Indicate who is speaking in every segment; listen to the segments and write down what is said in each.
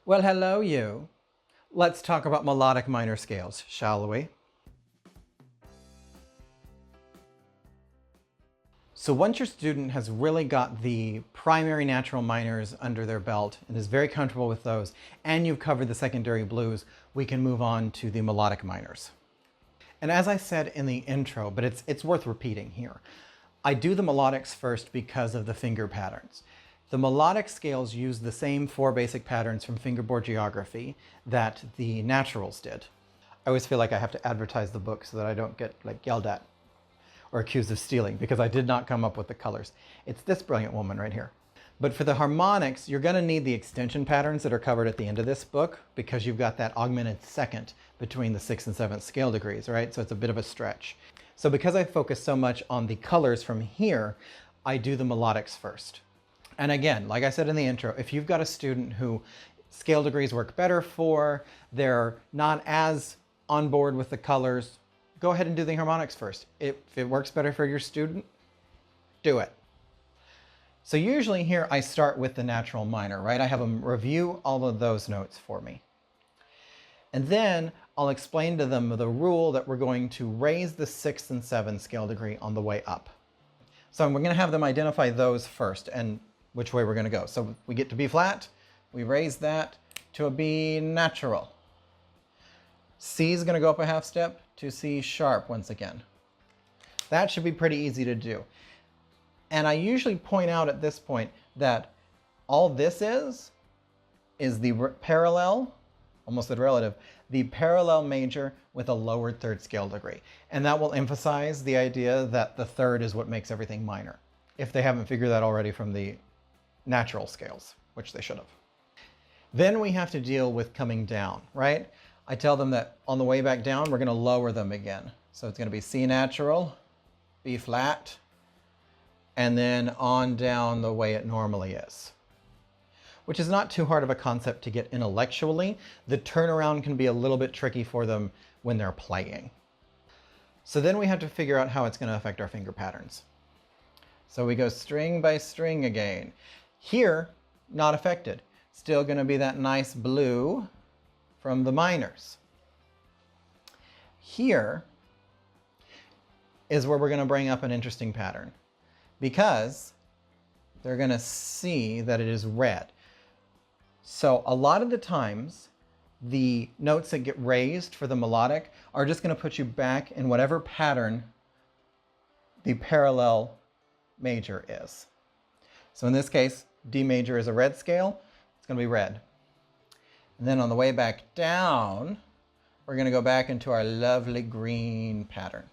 Speaker 1: Well, hello you. Let's talk about melodic minor scales, shall we? So once your student has really got the primary natural minors under their belt and is very comfortable with those, and you've covered the secondary blues, we can move on to the melodic minors. And as I said in the intro, but it's worth repeating here, I do the melodics first because of the finger patterns. The melodic scales use the same 4 basic patterns from Fingerboard Geography that the naturals did. I always feel like I have to advertise the book so that I don't get yelled at or accused of stealing because I did not come up with the colors. It's this brilliant woman right here. But for the harmonics, you're going to need the extension patterns that are covered at the end of this book because you've got that augmented second between the 6th and 7th scale degrees, right? So it's a bit of a stretch. So because I focus so much on the colors from here, I do the melodics first. And again, like I said in the intro, if you've got a student who scale degrees work better for, they're not as on board with the colors, go ahead and do the harmonics first. If it works better for your student, do it. So usually here I start with the natural minor, right? I have them review all of those notes for me. And then I'll explain to them the rule that we're going to raise the 6th and 7th scale degree on the way up. So we're going to have them identify those first and which way we're going to go. So we get to B flat, we raise that to a B natural. C is going to go up a half step to C sharp once again. That should be pretty easy to do. And I usually point out at this point that all this is the parallel, almost the relative, the parallel major with a lowered 3rd scale degree. And that will emphasize the idea that the 3rd is what makes everything minor, if they haven't figured that already from the natural scales, which they should have. Then we have to deal with coming down, right? I tell them that on the way back down, we're going to lower them again. So it's going to be C natural, B flat, and then on down the way it normally is, which is not too hard of a concept to get intellectually. The turnaround can be a little bit tricky for them when they're playing. So then we have to figure out how it's going to affect our finger patterns. So we go string by string again. Here, not affected. Still going to be that nice blue from the minors. Here is where we're going to bring up an interesting pattern because they're going to see that it is red. So a lot of the times, the notes that get raised for the melodic are just going to put you back in whatever pattern the parallel major is. So in this case, D major is a red scale. It's going to be red. And then on the way back down, we're going to go back into our lovely green pattern.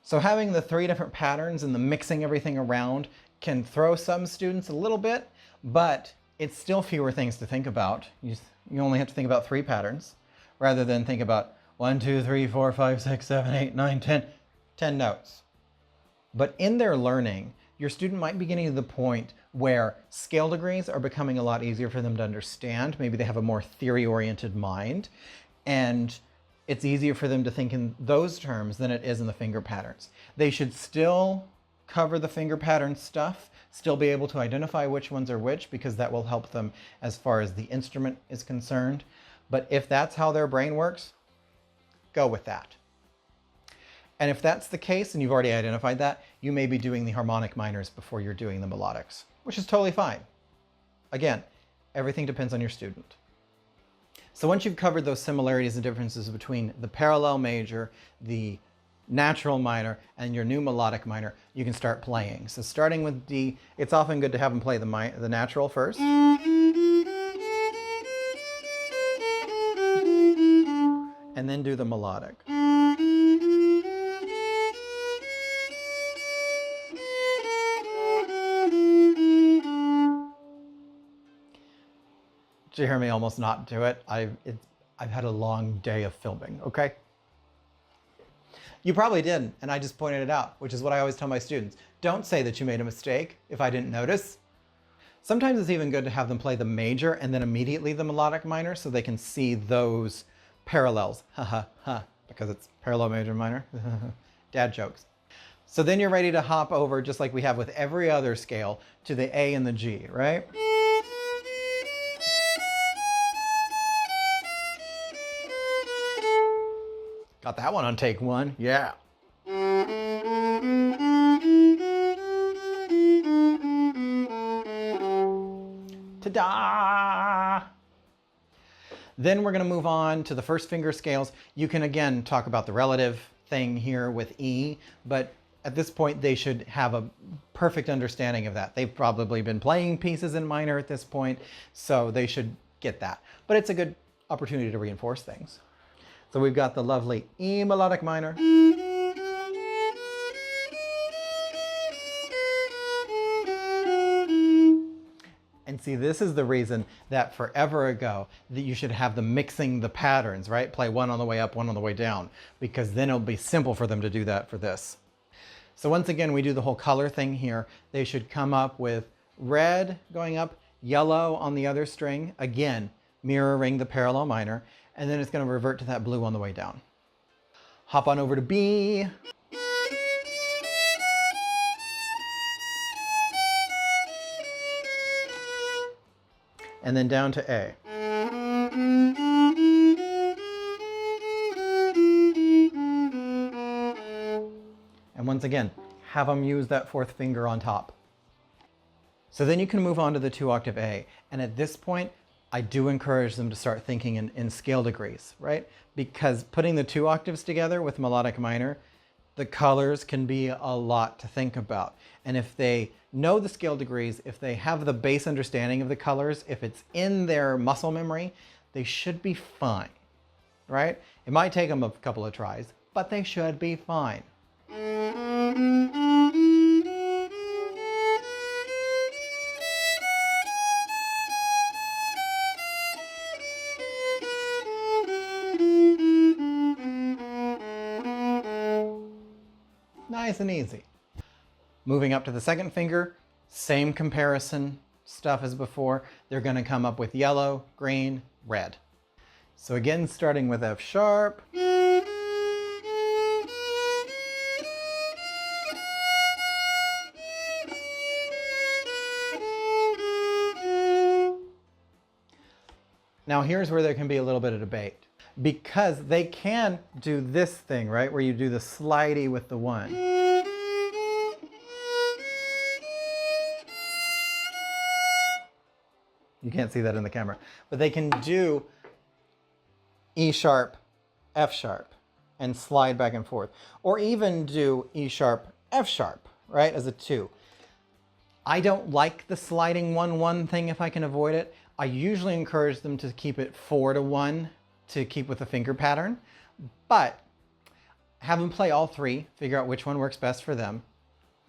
Speaker 1: So having the 3 different patterns and the mixing everything around can throw some students a little bit, but it's still fewer things to think about. You only have to think about 3 patterns rather than think about 1, 2, 3, 4, 5, 6, 7, 8, 9, 10 notes. But in their learning, your student might be getting to the point where scale degrees are becoming a lot easier for them to understand. Maybe they have a more theory-oriented mind, and it's easier for them to think in those terms than it is in the finger patterns. They should still cover the finger pattern stuff, still be able to identify which ones are which, because that will help them as far as the instrument is concerned. But if that's how their brain works, go with that. And if that's the case, and you've already identified that, you may be doing the harmonic minors before you're doing the melodics, which is totally fine. Again, everything depends on your student. So once you've covered those similarities and differences between the parallel major, the natural minor, and your new melodic minor, you can start playing. So starting with D, it's often good to have them play the natural first. And then do the melodic. Did you hear me almost not do it? I've had a long day of filming, okay? You probably didn't, and I just pointed it out, which is what I always tell my students. Don't say that you made a mistake if I didn't notice. Sometimes it's even good to have them play the major and then immediately the melodic minor so they can see those parallels. Ha ha ha, because it's parallel major minor. Dad jokes. So then you're ready to hop over, just like we have with every other scale, to the A and the G, right? Got that one on take one, yeah. Ta-da! Then we're going to move on to the first finger scales. You can again talk about the relative thing here with E, but at this point they should have a perfect understanding of that. They've probably been playing pieces in minor at this point, so they should get that. But it's a good opportunity to reinforce things. So we've got the lovely E melodic minor. And see, this is the reason that forever ago that you should have them mixing the patterns, right? Play one on the way up, one on the way down, because then it'll be simple for them to do that for this. So once again, we do the whole color thing here. They should come up with red going up, yellow on the other string, again, mirroring the parallel minor, and then it's going to revert to that blue on the way down. Hop on over to B. And then down to A. And once again, have them use that fourth finger on top. So then you can move on to the 2-octave A. And at this point, I do encourage them to start thinking in scale degrees, right? Because putting the 2 octaves together with melodic minor, the colors can be a lot to think about. And if they know the scale degrees, if they have the base understanding of the colors, if it's in their muscle memory, they should be fine, right? It might take them a couple of tries, but they should be fine. Nice and easy. Moving up to the second finger, same comparison stuff as before. They're going to come up with yellow, green, red. So again, starting with F sharp. Now here's where there can be a little bit of debate, because they can do this thing, right, where you do the slidey with the 1. You can't see that in the camera, but they can do E sharp, F sharp, and slide back and forth, or even do E sharp, F sharp, right, as a 2. I don't like the sliding 1-1 thing if I can avoid it. I usually encourage them to keep it 4-1 to keep with the finger pattern, but have them play all 3, figure out which one works best for them.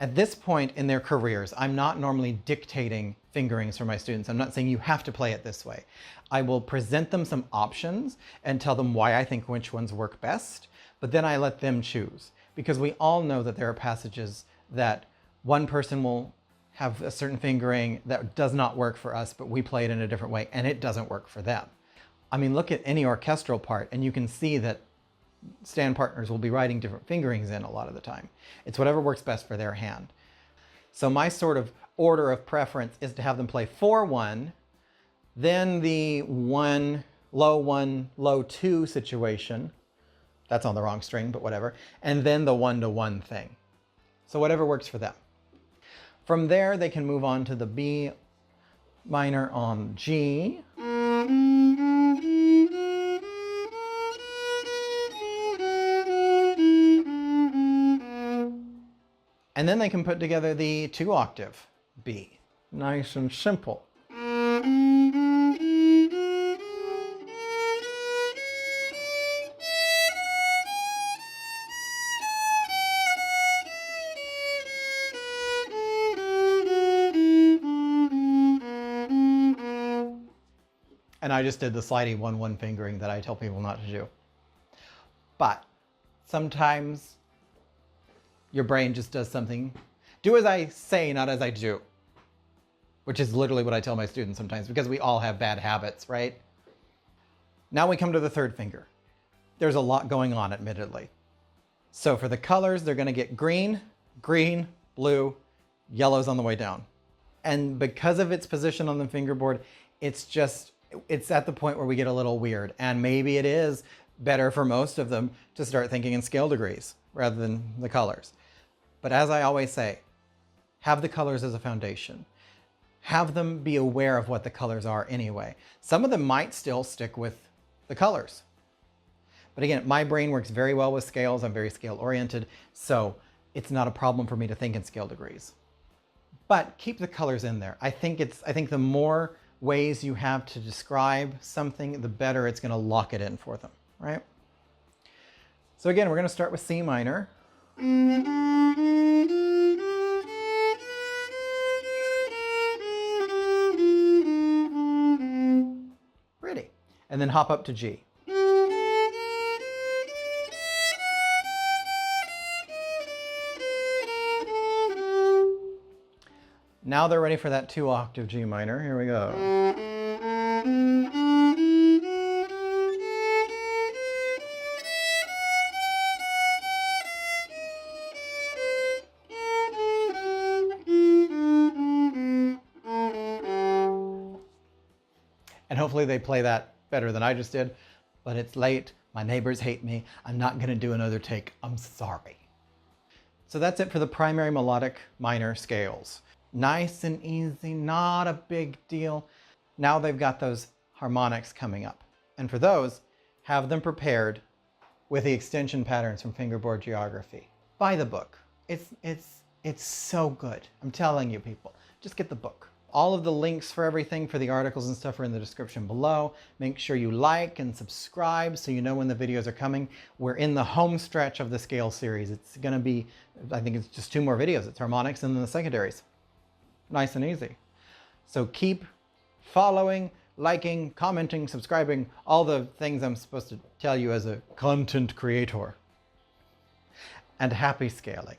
Speaker 1: At this point in their careers, I'm not normally dictating fingerings for my students. I'm not saying you have to play it this way. I will present them some options and tell them why I think which ones work best, but then I let them choose, because we all know that there are passages that one person will have a certain fingering that does not work for us, but we play it in a different way and it doesn't work for them. I mean, look at any orchestral part and you can see that stand partners will be writing different fingerings in a lot of the time. It's whatever works best for their hand. So my sort of order of preference is to have them play 4-1, then the 1, low 2 situation. That's on the wrong string, but whatever. And then the 1-1 thing. So whatever works for them. From there, they can move on to the B minor on G. And then they can put together the 2-octave B. Nice and simple. And I just did the slidey 1-1 fingering that I tell people not to do. But sometimes your brain just does something. Do as I say, not as I do. Which is literally what I tell my students sometimes, because we all have bad habits, right? Now we come to the third finger. There's a lot going on, admittedly. So for the colors, they're going to get green, green, blue, yellow's on the way down. And because of its position on the fingerboard, it's at the point where we get a little weird. And maybe it is better for most of them to start thinking in scale degrees rather than the colors. But as I always say, have the colors as a foundation. Have them be aware of what the colors are anyway. Some of them might still stick with the colors. But again, my brain works very well with scales. I'm very scale oriented, so it's not a problem for me to think in scale degrees. But keep the colors in there. I think the more ways you have to describe something, the better it's going to lock it in for them, right? So again, we're going to start with C minor. Pretty. And then hop up to G. Now they're ready for that 2-octave G minor. Here we go. And hopefully they play that better than I just did, but it's late. My neighbors hate me. I'm not going to do another take. I'm sorry. So that's it for the primary melodic minor scales. Nice and easy, not a big deal. Now they've got those harmonics coming up. And for those, have them prepared with the extension patterns from Fingerboard Geography. Buy the book. It's so good. I'm telling you, people, just get the book. All of the links for everything, for the articles and stuff, are in the description below. Make sure you like and subscribe so you know when the videos are coming. We're in the home stretch of the scale series. It's going to be, I think it's just 2 more videos. It's harmonics and then the secondaries. Nice and easy. So keep following, liking, commenting, subscribing, all the things I'm supposed to tell you as a content creator. And happy scaling.